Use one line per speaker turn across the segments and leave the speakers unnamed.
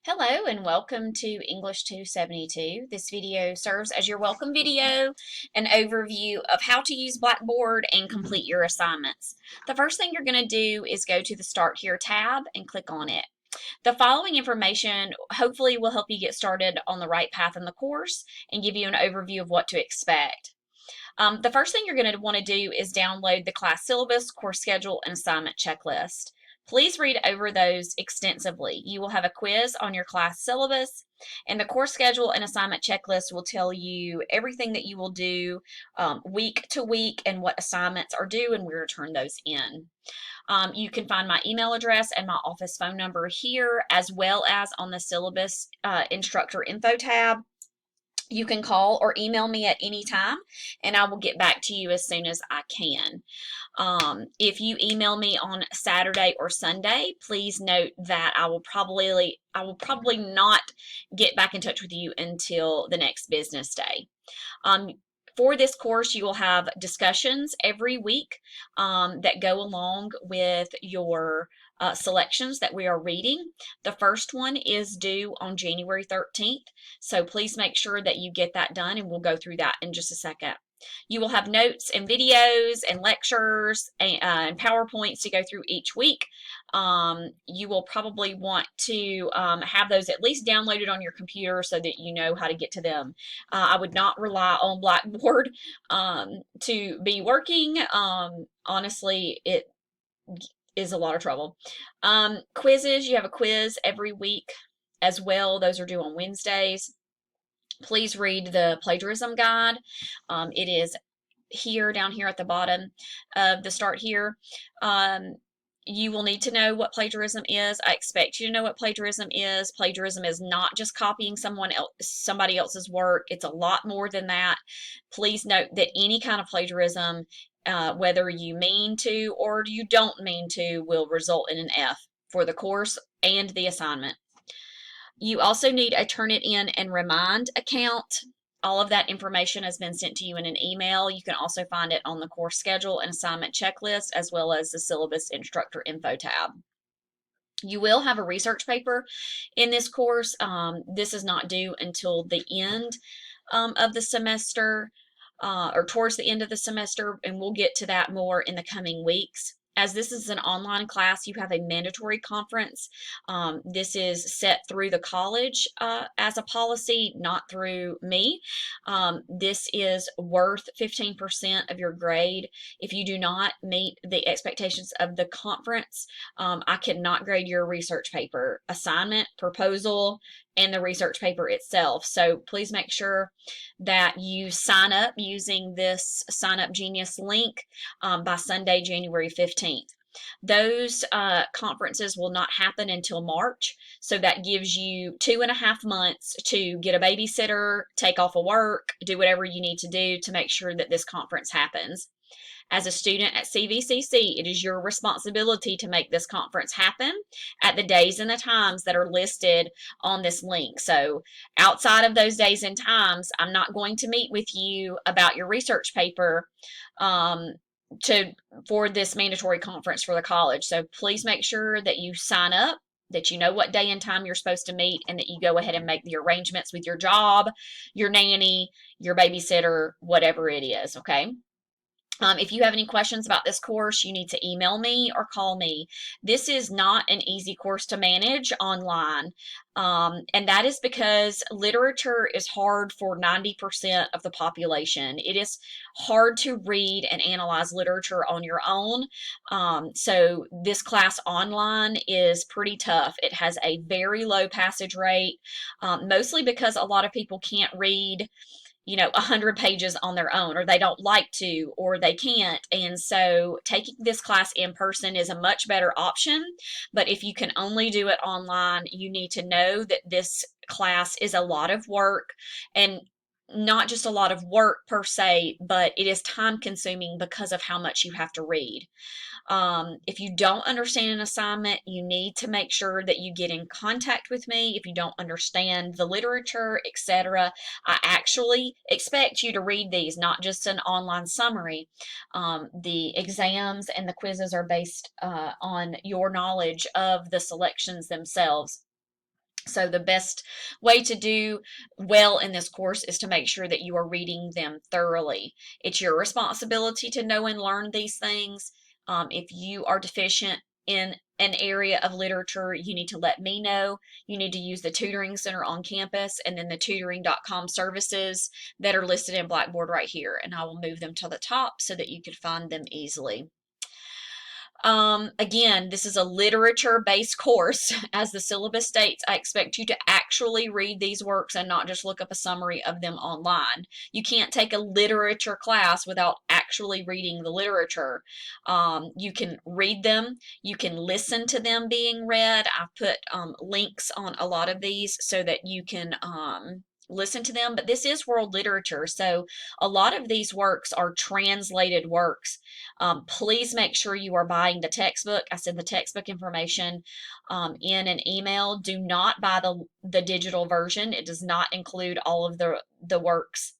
Hello and welcome to English 272. This video serves as your welcome video, an overview of how to use Blackboard and complete your assignments. The first thing you're going to do is go to the Start Here tab and click on it. The following information hopefully will help you get started on the right path in the course and give you an overview of what to expect. The first thing you're going to want to do is download the class syllabus, course schedule, and assignment checklist. Please read over those extensively. You will have a quiz on your class syllabus, and the course schedule and assignment checklist will tell you everything that you will do week to week and what assignments are due and where to turn those in. You can find my email address and my office phone number here, as well as on the syllabus instructor info tab. You can call or email me at any time, and I will get back to you as soon as I can. If you email me on Saturday or Sunday, please note that I will probably not get back in touch with you until the next business day. For this course, you will have discussions every week that go along with your selections that we are reading. The first one is due on January 13th, so please make sure that you get that done, and we'll go through that in just a second. You will have notes and videos and lectures and PowerPoints to go through each week. You will probably want to have those at least downloaded on your computer so that you know how to get to them. I would not rely on Blackboard to be working. Honestly, it is a lot of trouble. Quizzes, you have a quiz every week as well. Those are due on Wednesdays. Please read the plagiarism guide. It is down here at the bottom of the Start Here. You will need to know what plagiarism is. I expect you to know what plagiarism is. Plagiarism is not just copying somebody else's work. It's a lot more than that. Please note that any kind of plagiarism, whether you mean to or you don't mean to, will result in an F for the course and the assignment. You also need a Turnitin and Remind account. All of that information has been sent to you in an email. You can also find it on the course schedule and assignment checklist, as well as the syllabus instructor info tab. You will have a research paper in this course. This is not due until the end of the semester or towards the end of the semester, and we'll get to that more in the coming weeks. As this is an online class, you have a mandatory conference. This is set through the college as a policy, not through me. This is worth 15% of your grade. If you do not meet the expectations of the conference, I cannot grade your research paper, assignment, proposal, and the research paper itself. So please make sure that you sign up using this Sign Up Genius link by Sunday, January 15th. Those conferences will not happen until March, so that gives you 2.5 months to get a babysitter, take off of work, do whatever you need to do to make sure that this conference happens. As a student at CVCC, it is your responsibility to make this conference happen at the days and the times that are listed on this link. So outside of those days and times, I'm not going to meet with you about your research paper for this mandatory conference for the college. So please make sure that you sign up, that you know what day and time you're supposed to meet, and that you go ahead and make the arrangements with your job, your nanny, your babysitter, whatever it is, okay? If you have any questions about this course, you need to email me or call me. This is not an easy course to manage online, and that is because literature is hard for 90% of the population. It is hard to read and analyze literature on your own, so this class online is pretty tough. It has a very low passage rate, mostly because a lot of people can't read 100 pages on their own, or they don't like to, or they can't. And so taking this class in person is a much better option. But if you can only do it online, you need to know that this class is a lot of work, and not just a lot of work per se, but it is time consuming because of how much you have to read. If you don't understand an assignment, you need to make sure that you get in contact with me. If you don't understand the literature, etc., I actually expect you to read these, not just an online summary. The exams and the quizzes are based on your knowledge of the selections themselves. So the best way to do well in this course is to make sure that you are reading them thoroughly. It's your responsibility to know and learn these things. If you are deficient in an area of literature, you need to let me know. You need to use the tutoring center on campus and then the tutoring.com services that are listed in Blackboard right here. And I will move them to the top so that you can find them easily. Again, this is a literature-based course. As the syllabus states, I expect you to actually read these works and not just look up a summary of them online. You can't take a literature class without actually reading the literature. You can read them. You can listen to them being read. I've put links on a lot of these so that you can listen to them, but this is world literature, so a lot of these works are translated works. Please make sure you are buying the textbook. I send the textbook information in an email. Do not buy the digital version. It does not include all of the works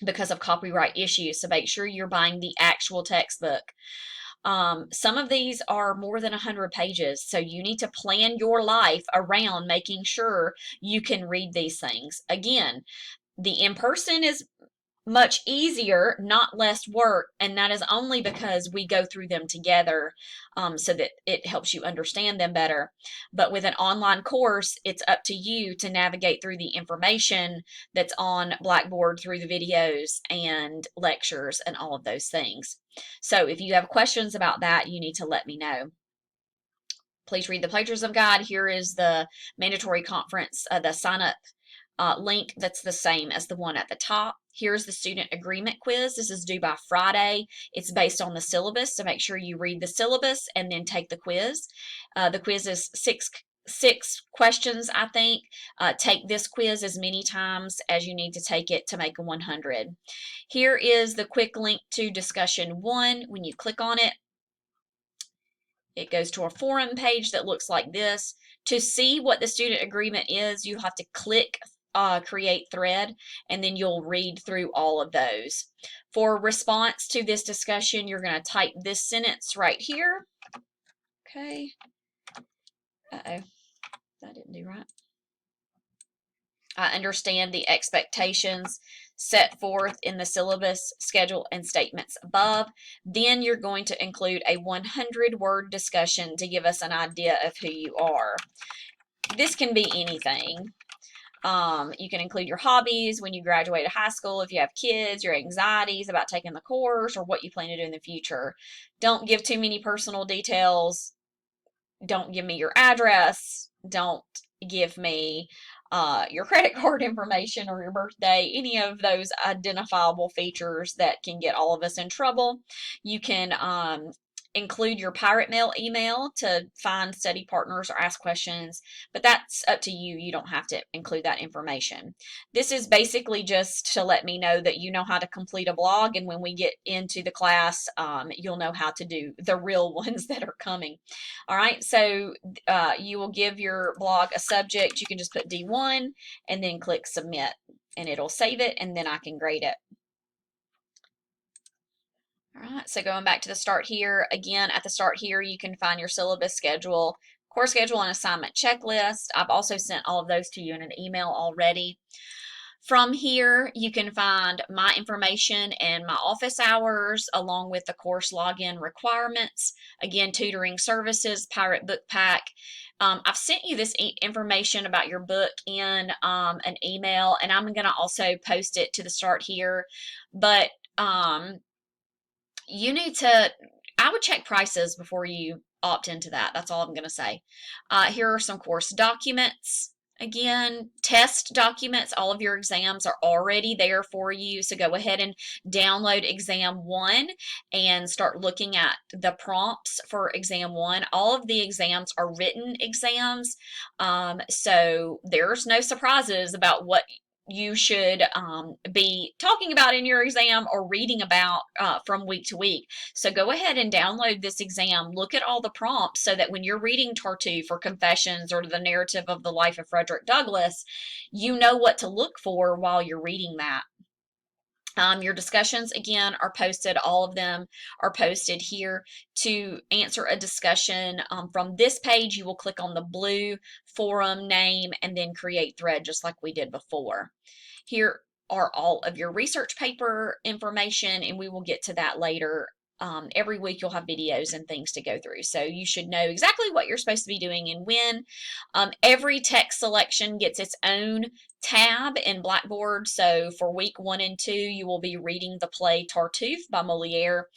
because of copyright issues, so make sure you're buying the actual textbook. Some of these are more than 100 pages, so you need to plan your life around making sure you can read these things. Again, the in-person is much easier, not less work, and that is only because we go through them together so that it helps you understand them better. But with an online course, it's up to you to navigate through the information that's on Blackboard through the videos and lectures and all of those things. So if you have questions about that, you need to let me know. Please read the plagiarism guide. Here is the mandatory conference, the sign up link that's the same as the one at the top. Here's the student agreement quiz. This is due by Friday. It's based on the syllabus, so make sure you read the syllabus and then take the quiz. The quiz is six questions, I think. Take this quiz as many times as you need to take it to make a 100. Here is the quick link to discussion 1. When you click on it, it goes to a forum page that looks like this. To see what the student agreement is, you have to click create thread, and then you'll read through all of those. For response to this discussion, you're going to type this sentence right here. Okay. Uh-oh, that didn't do right. I understand the expectations set forth in the syllabus, schedule, and statements above. Then you're going to include a 100-word discussion to give us an idea of who you are. This can be anything. You can include your hobbies when you graduate high school, if you have kids, your anxieties about taking the course, or what you plan to do in the future. Don't give too many personal details. Don't give me your address. Don't give me your credit card information or your birthday, any of those identifiable features that can get all of us in trouble. You can include your pirate mail email to find study partners or ask questions, but that's up to you. You don't have to include that information. This is basically just to let me know that you know how to complete a blog, and when we get into the class, you'll know how to do the real ones that are coming. All right, so you will give your blog a subject. You can just put D1 and then click submit, and it'll save it, and then I can grade it. All right, so going back to the start here, again, at the start here, you can find your syllabus schedule, course schedule, and assignment checklist. I've also sent all of those to you in an email already. From here, you can find my information and my office hours, along with the course login requirements. Again, tutoring services, Pirate Book Pack. I've sent you this information about your book in an email, and I'm going to also post it to the start here. But you need to, I would check prices before you opt into that. That's all I'm going to say. Here are some course documents. Again, test documents. All of your exams are already there for you. So go ahead and download exam 1 and start looking at the prompts for exam 1. All of the exams are written exams. So there's no surprises about what you should be talking about in your exam or reading about from week to week. So go ahead and download this exam. Look at all the prompts so that when you're reading Tartuffe or Confessions or the narrative of the life of Frederick Douglass, you know what to look for while you're reading that. Your discussions, again, are posted. All of them are posted here. To answer a discussion from this page, you will click on the blue forum name and then create thread, just like we did before. Here are all of your research paper information, and we will get to that later. Every week you'll have videos and things to go through, so you should know exactly what you're supposed to be doing and when. Every text selection gets its own tab in Blackboard. So for week 1 and 2, you will be reading the play Tartuffe by Moliere.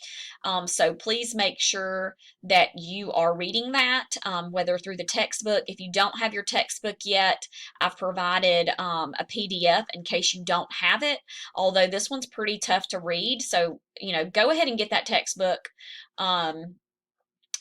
So please make sure that you are reading that, whether through the textbook. If you don't have your textbook yet, I've provided a PDF in case you don't have it, although this one's pretty tough to read. So, go ahead and get that textbook.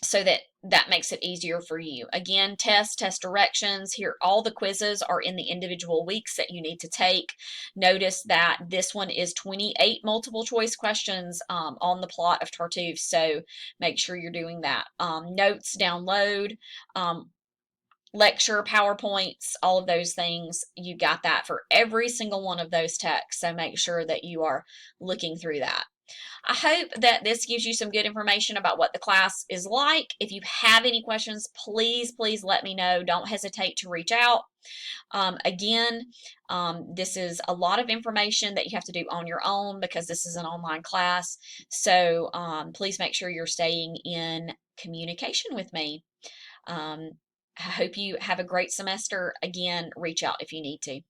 So that makes it easier for you. Again, test directions. Here, all the quizzes are in the individual weeks that you need to take. Notice that this one is 28 multiple choice questions on the plot of Tartuffe, so make sure you're doing that. Notes, download, lecture, PowerPoints, all of those things. You got that for every single one of those texts, so make sure that you are looking through that. I hope that this gives you some good information about what the class is like. If you have any questions, please let me know. Don't hesitate to reach out. Again, this is a lot of information that you have to do on your own because this is an online class. So please make sure you're staying in communication with me. I hope you have a great semester. Again, reach out if you need to.